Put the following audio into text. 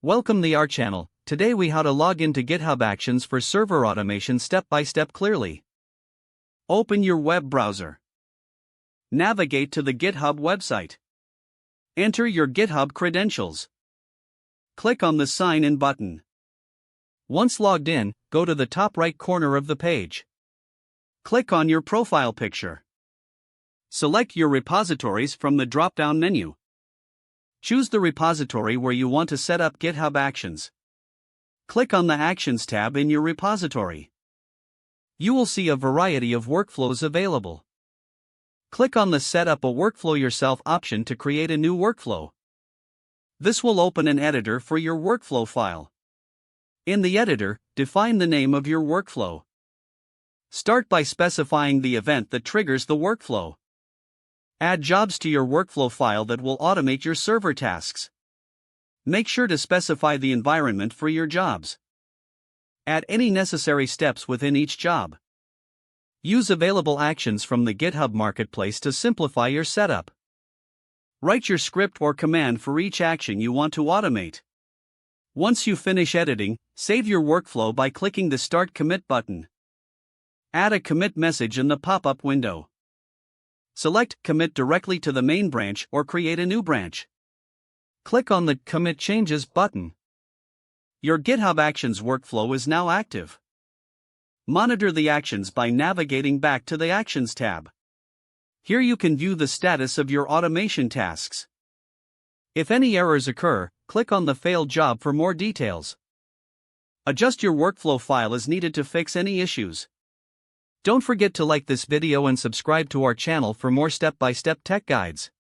Welcome to our channel. Today we how to log into GitHub Actions for server automation step by step clearly. Open your web browser. Navigate to the GitHub website. Enter your GitHub credentials. Click on the Sign In button. Once logged in, go to the top right corner of the page. Click on your profile picture. Select your repositories from the drop-down menu. Choose the repository where you want to set up GitHub Actions. Click on the Actions tab in your repository. You will see a variety of workflows available. Click on the Set up a workflow yourself option to create a new workflow. This will open an editor for your workflow file. In the editor, define the name of your workflow. Start by specifying the event that triggers the workflow. Add jobs to your workflow file that will automate your server tasks. Make sure to specify the environment for your jobs. Add any necessary steps within each job. Use available actions from the GitHub Marketplace to simplify your setup. Write your script or command for each action you want to automate. Once you finish editing, save your workflow by clicking the Start Commit button. Add a commit message in the pop-up window. Select Commit directly to the main branch or create a new branch. Click on the Commit Changes button. Your GitHub Actions workflow is now active. Monitor the actions by navigating back to the Actions tab. Here you can view the status of your automation tasks. If any errors occur, click on the failed job for more details. Adjust your workflow file as needed to fix any issues. Don't forget to like this video and subscribe to our channel for more step-by-step tech guides.